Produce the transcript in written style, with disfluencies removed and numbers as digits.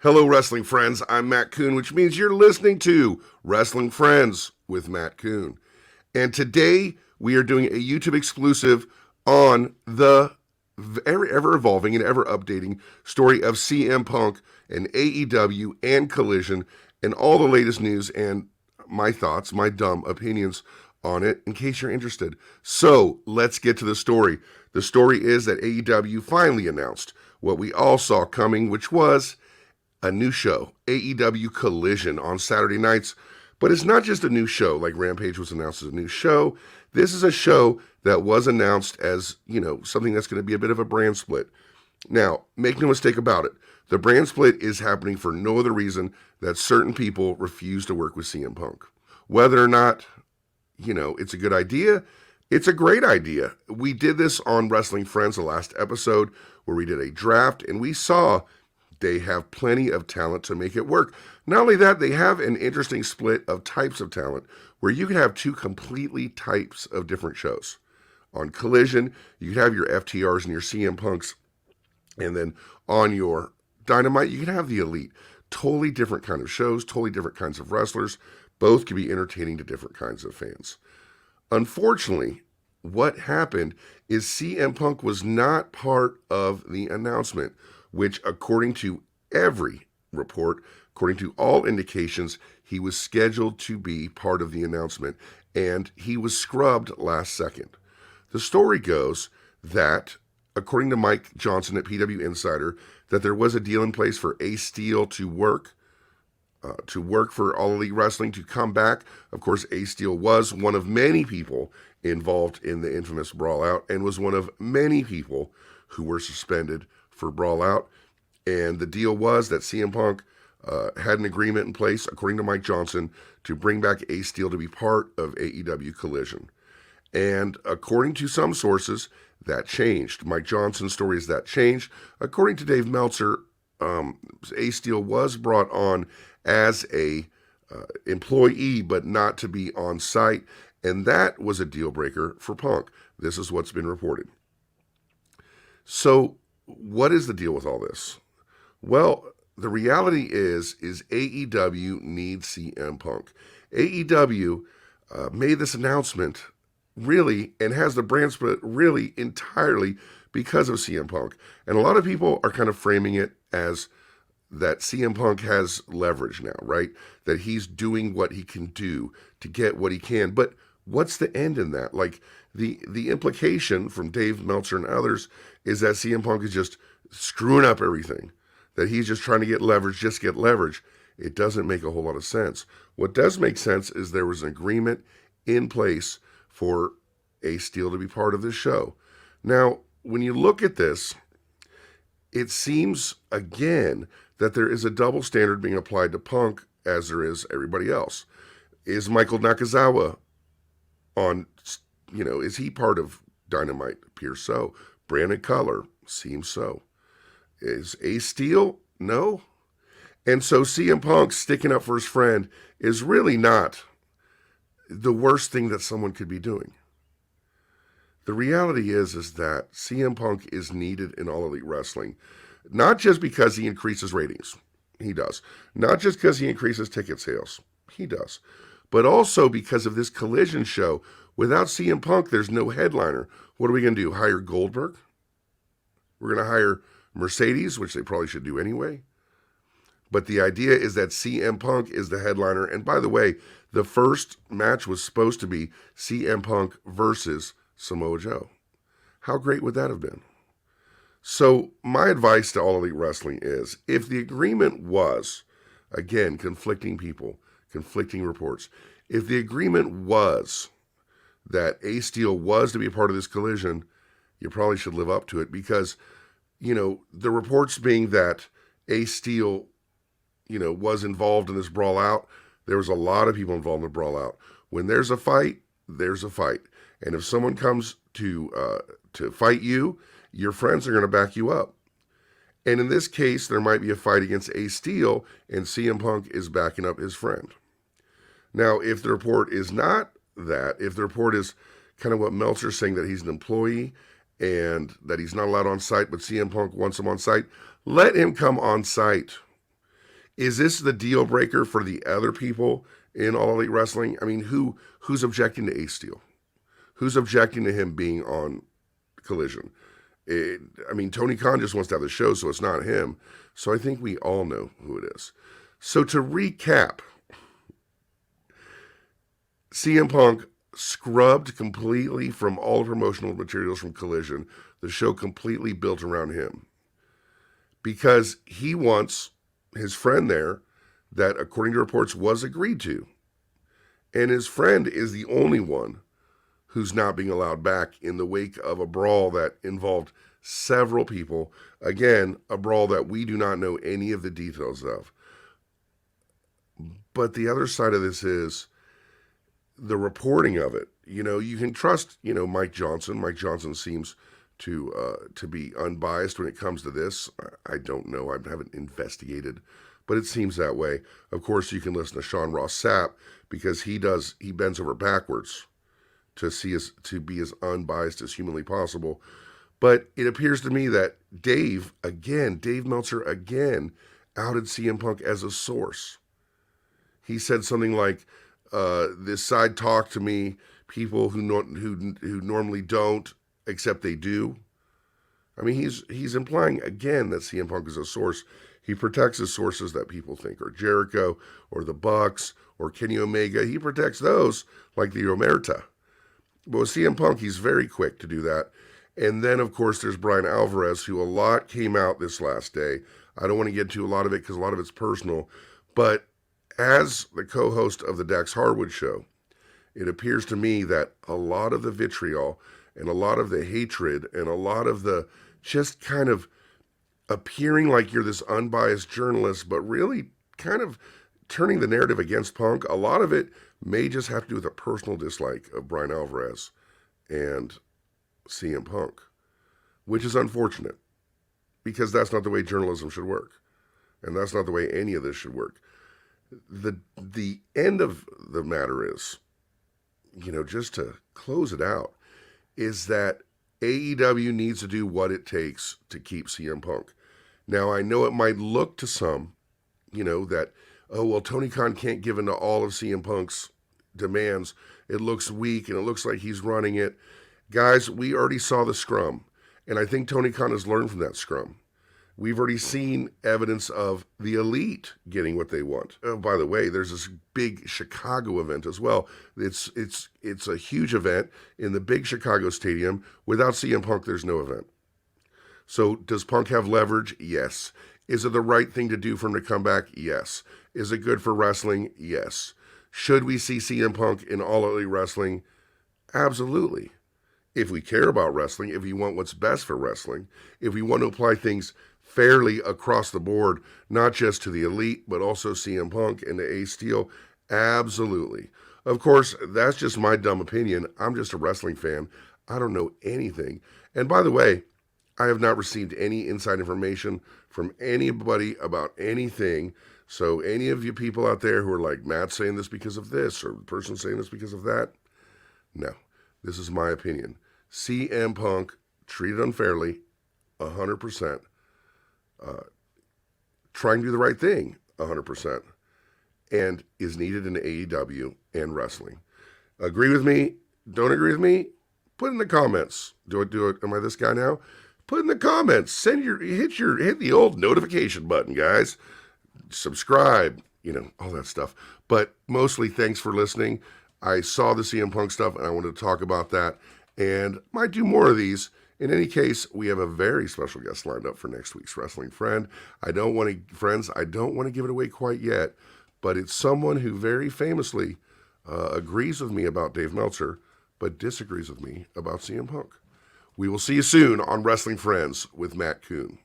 Hello, wrestling friends. I'm Matt Coon, which means you're listening to Wrestling Friends with Matt Coon. And today we are doing a YouTube exclusive on the ever evolving and ever updating story of CM Punk and AEW and Collision and all the latest news and my thoughts, my dumb opinions on it in case you're interested. So let's get to the story. The story is that AEW finally announced what we all saw coming, which was a new show, AEW Collision, on Saturday nights. But it's not just a new show, like Rampage was announced as a new show. This is a show that was announced as, something that's going to be a bit of a brand split. Now, make no mistake about it. The brand split is happening for no other reason that certain people refuse to work with CM Punk. Whether or not, it's a good idea, it's a great idea. We did this on Wrestling Friends, the last episode, where we did a draft, and we saw they have plenty of talent to make it work. Not only that, they have an interesting split of types of talent where you can have two completely types of different shows. On Collision, you can have your FTRs and your CM Punks, and then on your Dynamite, you can have the Elite. Totally different kind of shows, totally different kinds of wrestlers. Both can be entertaining to different kinds of fans. Unfortunately, what happened is CM Punk was not part of the announcement, which, according to every report, according to all indications, he was scheduled to be part of the announcement, and he was scrubbed last second. The story goes that, according to Mike Johnson at PW Insider, that there was a deal in place for Ace Steel to work for All Elite Wrestling to come back. Of course, Ace Steel was one of many people involved in the infamous Brawl Out and was one of many people who were suspended for Brawl Out. And the deal was that CM Punk had an agreement in place, according to Mike Johnson, to bring back Ace Steel to be part of AEW Collision. And according to some sources, that changed. Mike Johnson's story is that changed. According to Dave Meltzer, Ace Steel was brought on as a employee, but not to be on site. And that was a deal breaker for Punk. This is what's been reported. So what is the deal with all this? Well, the reality is AEW needs CM Punk. AEW made this announcement really and has the brand split really entirely because of CM Punk. And a lot of people are kind of framing it as that CM Punk has leverage now, right? That he's doing what he can do to get what he can. But what's the end in that? Like the implication from Dave Meltzer and others is that CM Punk is just screwing up everything. That he's just trying to get leverage, just get leverage. It doesn't make a whole lot of sense. What does make sense is there was an agreement in place for Ace Steel to be part of this show. Now, when you look at this, it seems, again, that there is a double standard being applied to Punk as there is everybody else. Is Michael Nakazawa on, is he part of Dynamite? Appears so. Brandon Cutler seems so. Is Ace Steel? No. And so CM Punk sticking up for his friend is really not the worst thing that someone could be doing. The reality is that CM Punk is needed in All Elite Wrestling, not just because he increases ratings. He does. Not just because he increases ticket sales. He does. But also because of this Collision show. Without CM Punk, there's no headliner. What are we going to do? Hire Goldberg? We're going to hire Mercedes, which they probably should do anyway. But the idea is that CM Punk is the headliner. And by the way, the first match was supposed to be CM Punk versus Samoa Joe. How great would that have been? So my advice to All Elite Wrestling is, if the agreement was, again, conflicting people, conflicting reports, if the agreement was that Ace Steel was to be a part of this Collision, you probably should live up to it because, the reports being that Ace Steel, was involved in this Brawl Out, there was a lot of people involved in the Brawl Out. When there's a fight, there's a fight. And if someone comes to fight you, your friends are going to back you up. And in this case, there might be a fight against Ace Steel, and CM Punk is backing up his friend. Now, if the report is not that, if the report is kind of what Meltzer's saying, that he's an employee and that he's not allowed on site, but CM Punk wants him on site, let him come on site. Is this the deal breaker for the other people in All Elite Wrestling? I mean, who's objecting to Ace Steel? Who's objecting to him being on Collision? I mean, Tony Khan just wants to have the show, so it's not him. So I think we all know who it is. So to recap, CM Punk scrubbed completely from all promotional materials from Collision. The show completely built around him because he wants his friend there that, according to reports, was agreed to. And his friend is the only one who's not being allowed back in the wake of a brawl that involved several people. Again, a brawl that we do not know any of the details of. But the other side of this is the reporting of it. You know, you can trust, Mike Johnson. Mike Johnson seems to be unbiased when it comes to this. I don't know. I haven't investigated, but it seems that way. Of course, you can listen to Sean Ross Sapp because he bends over backwards to be as unbiased as humanly possible. But it appears to me that Dave Meltzer again outed CM Punk as a source. He said something like, this side talked to me, people who normally don't, except they do. I mean, he's implying again that CM Punk is a source. He protects his sources that people think are Jericho or the Bucks or Kenny Omega. He protects those like the Omerta. But with CM Punk, he's very quick to do that. And then, of course, there's Brian Alvarez, who a lot came out this last day. I don't want to get into a lot of it because a lot of it's personal. But as the co-host of the Dax Harwood show, it appears to me that a lot of the vitriol and a lot of the hatred and a lot of the just kind of appearing like you're this unbiased journalist, but really kind of turning the narrative against Punk, a lot of it may just have to do with a personal dislike of Brian Alvarez and CM Punk, which is unfortunate because that's not the way journalism should work. And that's not the way any of this should work. The end of the matter is, just to close it out, is that AEW needs to do what it takes to keep CM Punk. Now, I know it might look to some, that, oh, well, Tony Khan can't give in to all of CM Punk's demands. It looks weak and it looks like he's running it. Guys, we already saw the scrum, and I think Tony Khan has learned from that scrum. We've already seen evidence of the Elite getting what they want. Oh, by the way, there's this big Chicago event as well. It's a huge event in the big Chicago stadium. Without CM Punk, there's no event. So does Punk have leverage? Yes. Is it the right thing to do for him to come back? Yes. Is it good for wrestling? Yes. Should we see CM Punk in All Elite Wrestling? Absolutely. If we care about wrestling, if we want what's best for wrestling, if we want to apply things fairly across the board, not just to the Elite, but also CM Punk and to Ace Steel, absolutely. Of course, that's just my dumb opinion. I'm just a wrestling fan. I don't know anything. And by the way, I have not received any inside information from anybody about anything. So any of you people out there who are like, Matt's saying this because of this, or the person saying this because of that, no. This is my opinion. CM Punk treated unfairly, 100%. Trying to do the right thing, 100%. And is needed in AEW and wrestling. Agree with me? Don't agree with me? Put in the comments. Do it. Am I this guy now? Put in the comments. Hit the old notification button, guys. Subscribe, all that stuff. But mostly, thanks for listening. I saw the CM Punk stuff, and I wanted to talk about that, and might do more of these. In any case, we have a very special guest lined up for next week's Wrestling Friend. I don't want to give it away quite yet, but it's someone who very famously agrees with me about Dave Meltzer, but disagrees with me about CM Punk. We will see you soon on Wrestling Friends with Matt Kuhn.